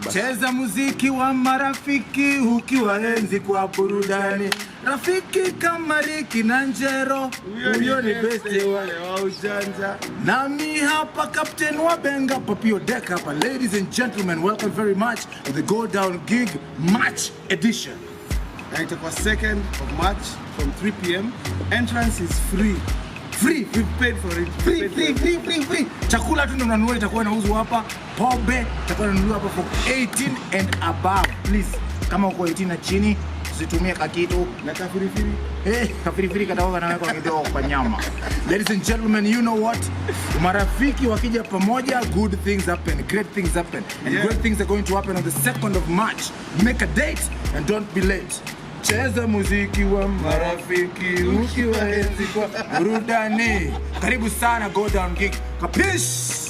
Cheza muziki wa marafiki ukiwaenzi kwa burudani. Rafiki kama Ricky na Njero, huyo ni beste wale wa ujanja. Nami hapa Captain Wabenga, Papio Deck hapa. Ladies and gentlemen, welcome very much to the Go Down Gig March Edition. Itakuwa 2nd of March from 3 p.m. Entrance is free. Free, we paid for it. Free. Chakula tu ndo unanunua, itakuwa inauzwa hapa. Pombe itakuwa inanunuliwa hapa for 18 and above. Please, kama uko 18 na chini, usitumie kakitu na kafirifiri. Kafirifiri kataoga na weka kidogo kwa nyama. Ladies and gentlemen, you know what? Marafiki wakija pamoja, good things happen, great things happen. And great things are going to happen on the 2nd of March. Make a date and don't be late. Cheza muziki wa marafiki ukiwaenzi kwa burudani. Karibu sana Go Down Gig. Kapish!